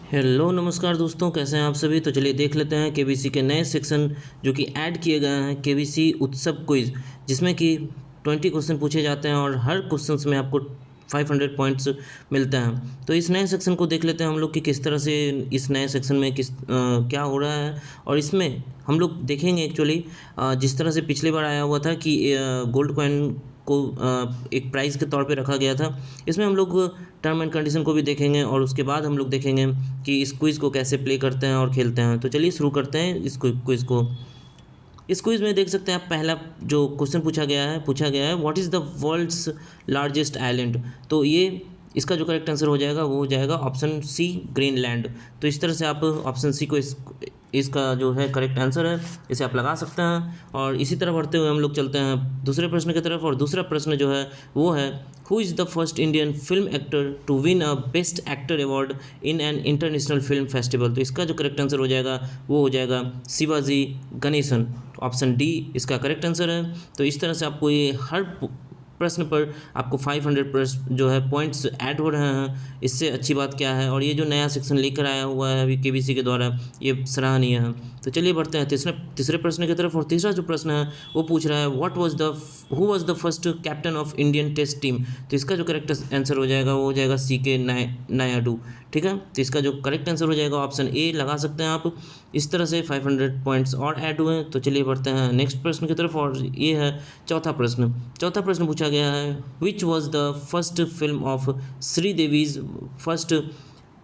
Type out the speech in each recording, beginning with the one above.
Hello नमस्कार दोस्तों, कैसे हैं आप सभी। तो चलिए देख लेते हैं केबीसी के नए सेक्शन जो कि ऐड किए गए हैं, केबीसी उत्सव क्विज, जिसमें कि 20 क्वेश्चन पूछे जाते हैं और हर क्वेश्चंस में आपको 500 पॉइंट्स मिलते हैं। तो इस नए सेक्शन को देख लेते हैं हम लोग कि किस तरह से इस नए सेक्शन में क्या हो रहा है। और इसमें हम लोग देखेंगे एक्चुअली जिस तरह से पिछली बार आया हुआ था कि गोल्ड कॉइन को एक प्राइज़ के तौर पे रखा गया था। इसमें हम लोग टर्म एंड कंडीशन को भी देखेंगे और उसके बाद हम लोग देखेंगे कि इस क्विज़ को कैसे प्ले करते हैं और खेलते हैं। तो चलिए शुरू करते हैं इस क्विज़ को। इस क्विज़ में देख सकते हैं आप, पहला जो क्वेश्चन पूछा गया है what is the world's largest island. तो ये इसका जो करेक्ट आंसर हो जाएगा वो हो जाएगा ऑप्शन सी, ग्रीनलैंड। तो इस तरह से आप ऑप्शन सी को इसका जो है करेक्ट आंसर है, इसे आप लगा सकते हैं। और इसी तरह बढ़ते हुए हम लोग चलते हैं दूसरे प्रश्न की तरफ। और दूसरा प्रश्न जो है वो है who is the first Indian film actor to win a best actor award in an international film festival. तो इसका जो करेक्ट आंसर हो जाएगा वो हो जाएगा शिवाजी गणेशन। ऑप्शन डी इसका करेक्ट आंसर है। तो इस तरह से आपको ये हर प्रश्न पर आपको 500 जो है पॉइंट्स ऐड हो रहे हैं। इससे अच्छी बात क्या है। और ये जो नया सेक्शन लेकर आया हुआ है अभी केबीसी के द्वारा, ये सराहनीय है। तो चलिए बढ़ते हैं तीसरे प्रश्न की तरफ। और तीसरा जो प्रश्न है वो पूछ रहा है who was the first captain of Indian test team. तो इसका जो करेक्ट आंसर हो जाएगा वो हो जाएगा CK नायडू। ठीक है, तो इसका जो करेक्ट आंसर हो जाएगा ऑप्शन ए लगा सकते हैं आप। इस तरह से 500 पॉइंट्स और ऐड हुए। तो चलिए बढ़ते हैं नेक्स्ट प्रश्न की तरफ। और ये है चौथा प्रश्न पूछा गया है which was the first film of Sridevi's first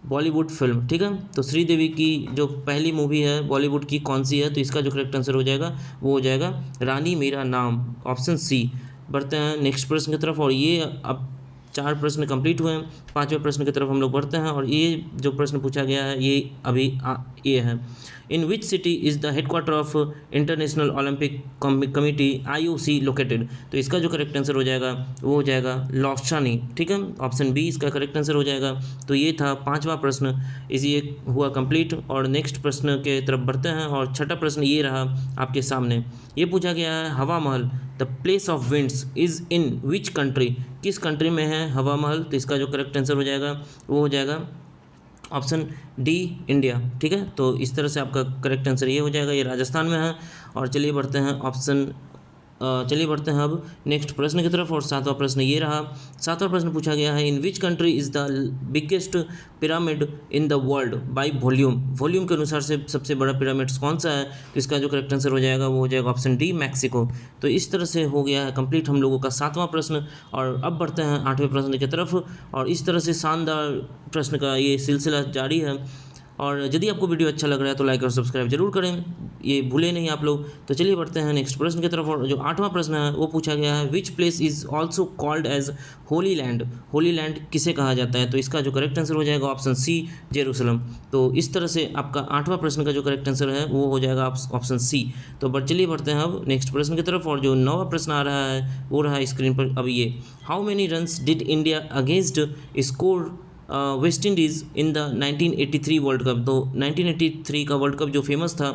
Bollywood film. ठीक है, तो श्रीदेवी की जो पहली मूवी है बॉलीवुड की कौन सी है। तो इसका जो करेक्ट आंसर हो जाएगा वो हो जाएगा रानी मेरा नाम, ऑप्शन सी। बढ़ते हैं नेक्स्ट प्रश्न की तरफ। और ये अब 4 प्रश्न कंप्लीट हुए हैं। 5वें प्रश्न की तरफ हम लोग बढ़ते हैं। और ये जो प्रश्न पूछा गया है ये अभी ये है in which city is the headquarter of International Olympic Committee IOC located. तो इसका जो करेक्ट आंसर हो जाएगा वो हो जाएगा लॉस्चानी। ठीक है, ऑप्शन बी इसका करेक्ट आंसर हो जाएगा। तो ये था 5वां प्रश्न, इसी एक हुआ कंप्लीट। और नेक्स्ट प्रश्न के तरफ बढ़ते हैं। और छठा प्रश्न ये रहा आपके सामने। ये पूछा गया है हवा महल the place of winds is in which country. किस कंट्री में है हवा महल। तो इसका जो करेक्ट आंसर हो जाएगा वो हो जाएगा ऑप्शन डी, इंडिया। ठीक है, तो इस तरह से आपका करेक्ट आंसर ये हो जाएगा, ये राजस्थान में है। और चलिए बढ़ते हैं अब नेक्स्ट प्रश्न की तरफ। और 7वां प्रश्न ये रहा। 7वां प्रश्न पूछा गया है in which country is the biggest pyramid in the world by volume के अनुसार से सबसे बड़ा पिरामिड कौन सा है। तो इसका जो करेक्ट आंसर हो जाएगा वो हो जाएगा ऑप्शन डी, मैक्सिको। तो इस तरह से हो गया है कंप्लीट हम लोगों का 7वां प्रश्न। और अब बढ़ते हैं 8वें प्रश्न की तरफ। और इस तरह से शानदार प्रश्न का ये सिलसिला जारी है। और यदि आपको वीडियो अच्छा लग रहा है तो लाइक और सब्सक्राइब जरूर करें, ये भूले नहीं आप लोग। तो चलिए बढ़ते हैं नेक्स्ट प्रश्न की तरफ। और जो 8वां प्रश्न है वो पूछा गया है which place is also called as holy land किसे कहा जाता है। तो इसका जो करेक्ट आंसर हो जाएगा ऑप्शन सी, जेरूसलम। तो इस तरह से आपका 8वां प्रश्न का जो करेक्ट आंसर है वो हो जाएगा ऑप्शन सी। तो चलिए बढ़ते हैं अब नेक्स्ट प्रश्न की तरफ। और जो 9वां प्रश्न आ रहा है वो रहा स्क्रीन पर अब ये how many runs did India against score West Indies in the 1983 world cup. तो 1983 का वर्ल्ड कप जो फेमस था,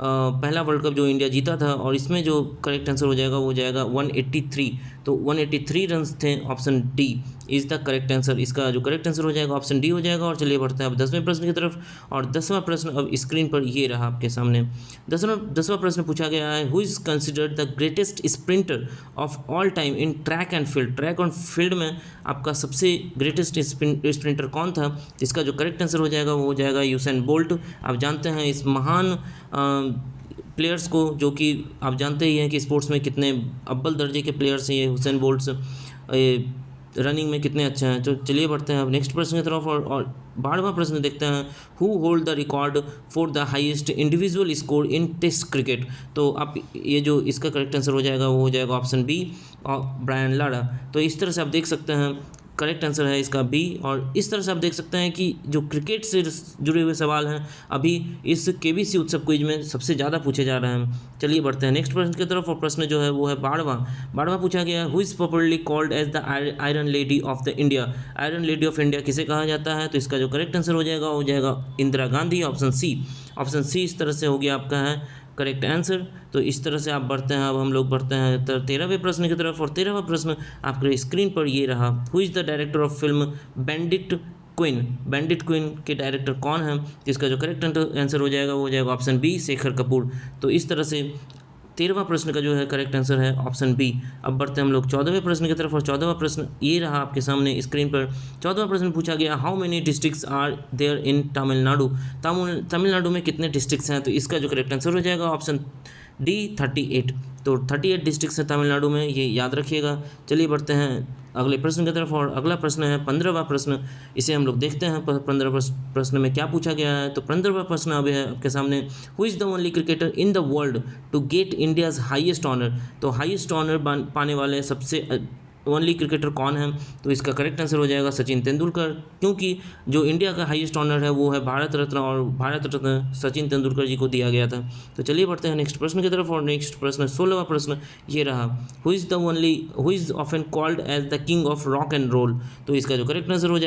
पहला वर्ल्ड कप जो इंडिया जीता था। और इसमें जो करेक्ट आंसर हो जाएगा वो हो जाएगा 183। तो 183 रन्स थे, option D is the correct answer. इसका जो करेक्ट आंसर हो जाएगा ऑप्शन डी हो जाएगा। और चलिए बढ़ते हैं अब 10वें प्रश्न की तरफ। और 10वां प्रश्न अब स्क्रीन पर ये रहा आपके सामने। 10वां प्रश्न पूछा गया है who is considered the greatest sprinter of all time in track and field. Track और फील्ड में आपका सबसे ग्रेटेस्ट स्प्रिंटर कौन था। इसका जो करेक्ट आंसर हो जाएगा वो हो जाएगा यूसेन बोल्ट। आप जानते हैं इस महान प्लेयर्स को, जो कि आप जानते ही हैं कि स्पोर्ट्स में कितने अव्वल दर्जे के प्लेयर्स हैं ये हुसैन बोल्ट्स, रनिंग में कितने अच्छे हैं। तो चलिए बढ़ते हैं अब नेक्स्ट प्रश्न की तरफ। और 12वां प्रश्न देखते हैं who hold the record for the highest individual score in test cricket. तो आप ये जो इसका करेक्ट आंसर हो जाएगा वो हो जाएगा ऑप्शन बी, ब्रायन लारा। तो इस तरह से आप देख सकते हैं करेक्ट आंसर है इसका बी। और इस तरह से आप देख सकते हैं कि जो क्रिकेट से जुड़े हुए सवाल हैं अभी इस केबीसी उत्सव क्विज में सबसे ज़्यादा पूछे जा रहे हैं। चलिए बढ़ते हैं नेक्स्ट प्रश्न की तरफ। और प्रश्न जो है वो है 12वां पूछा गया who is popularly called as the iron lady of the India. Iron lady of India किसे कहा जाता है। तो इसका जो करेक्ट आंसर हो जाएगा इंदिरा गांधी, ऑप्शन सी। इस तरह से हो गया आपका है करेक्ट आंसर। तो इस तरह से आप बढ़ते हैं, अब हम लोग बढ़ते हैं 13वें प्रश्न की तरफ। और 13वां प्रश्न आपके स्क्रीन पर ये रहा who is the director of film bandit queen, bandit queen के डायरेक्टर कौन है? जिसका जो करेक्ट आंसर हो जाएगा वो हो जाएगा ऑप्शन बी, शेखर कपूर। तो इस तरह से 13वां प्रश्न का जो है करेक्ट आंसर है ऑप्शन बी। अब बढ़ते हैं हम लोग 14वें प्रश्न की तरफ, और 14वां प्रश्न ये रहा आपके सामने स्क्रीन पर। 14वां प्रश्न पूछा गया, how many districts are there in Tamil Nadu? Tamil Nadu में कितने डिस्ट्रिक्ट्स हैं? तो इसका जो करेक्ट आंसर हो जाएगा ऑप्शन डी, 38। तो 38 डिस्ट्रिक्ट्स हैं तमिलनाडु में, ये याद रखिएगा। चलिए बढ़ते हैं अगले प्रश्न की तरफ, और अगला प्रश्न है 15वां प्रश्न। इसे हम लोग देखते हैं 15वां प्रश्न में क्या पूछा गया है। तो 15वां प्रश्न अब है आपके सामने, who is the only cricketer in the world to get India's highest honour? तो हाईएस्ट ऑनर पाने वाले सबसे ओनली क्रिकेटर कौन है? तो इसका करेक्ट आंसर हो जाएगा सचिन तेंदुलकर, क्योंकि जो इंडिया का हाईएस्ट ऑनर है वो है भारत रत्न, और भारत रत्न सचिन तेंदुलकर जी को दिया गया था। तो चलिए बढ़ते हैं नेक्स्ट प्रश्न की तरफ, और नेक्स्ट प्रश्न 16वां प्रश्न ये रहा, who is often called as the king of rock and roll? तो इसका जो करेक्ट आंसर हो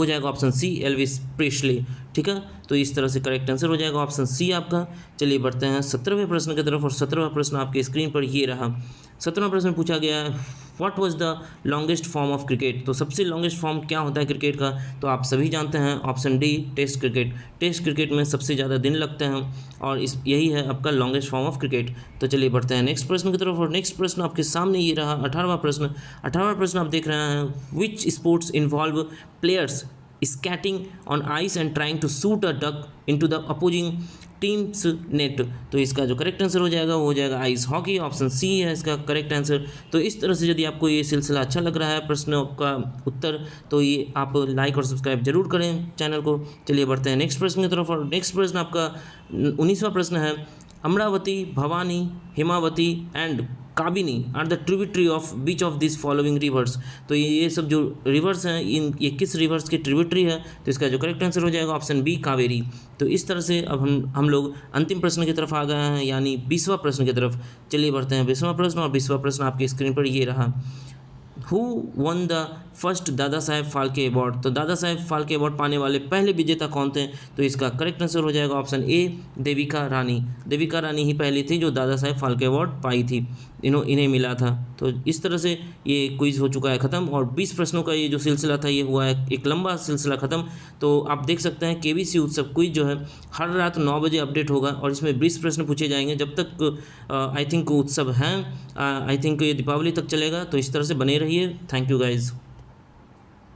जाएगा ऑप्शन सी, एल्विस प्रेस्ली। ठीक है, तो इस तरह से करेक्ट आंसर हो जाएगा ऑप्शन सी आपका। चलिए बढ़ते हैं 17वें प्रश्न की तरफ, और 17वां प्रश्न आपके स्क्रीन पर ये रहा। 17वां प्रश्न पूछा गया है, what was the longest form of cricket? तो सबसे लॉन्गेस्ट फॉर्म क्या होता है क्रिकेट का? तो आप सभी जानते हैं option D, test cricket. Test cricket में सबसे ज़्यादा दिन लगते हैं, और यही है आपका लॉन्गेस्ट फॉर्म ऑफ क्रिकेट। तो चलिए बढ़ते हैं नेक्स्ट प्रश्न की तरफ, और नेक्स्ट प्रश्न आपके सामने ये रहा 18वां प्रश्न। 18वां प्रश्न आप देख रहे हैं, which sports involve players skating on ice and trying to shoot a duck into the opposing teams net? तो इसका जो करेक्ट आंसर हो जाएगा वो हो जाएगा आइस हॉकी, ऑप्शन सी है इसका करेक्ट आंसर। तो इस तरह से यदि आपको ये सिलसिला अच्छा लग रहा है प्रश्नों का उत्तर, तो ये आप लाइक और सब्सक्राइब जरूर करें चैनल को। चलिए बढ़ते हैं नेक्स्ट प्रश्न की तरफ, और नेक्स्ट प्रश्न आपका 19वां प्रश्न है, Amaravati, Bhavani, Himavati and Kabini are the tributary of which of this following rivers? तो ये सब जो रिवर्स हैं ये किस रिवर्स की ट्रिब्यूटरी है? तो इसका जो करेक्ट आंसर हो जाएगा ऑप्शन बी, कावेरी। तो इस तरह से अब हम लोग अंतिम प्रश्न की तरफ आ गए हैं, यानी 20वां प्रश्न की तरफ। चलिए बढ़ते हैं 20वां प्रश्न, और 20वां प्रश्न आपकी स्क्रीन पर ये रहा, who one the first Dada Saheb Phalke award? तो दादा साहेब फाल्के अवार्ड पाने वाले पहले विजेता कौन थे? तो इसका करेक्ट आंसर हो जाएगा ऑप्शन ए, देविका रानी। देविका रानी ही पहली थी जो दादा साहेब फाल्के अवार्ड पाई थी, इन्हें मिला था। तो इस तरह से ये क्विज़ हो चुका है ख़त्म, और 20 प्रश्नों का ये जो सिलसिला था ये हुआ है एक लंबा सिलसिला ख़त्म। तो आप देख सकते हैं केबीसी उत्सव क्विज़ जो है हर रात 9 बजे अपडेट होगा, और इसमें 20 प्रश्न पूछे जाएंगे जब तक आई थिंक उत्सव हैं, आई थिंक ये दीपावली तक चलेगा। तो इस तरह से बने रहिए। Thank you guys.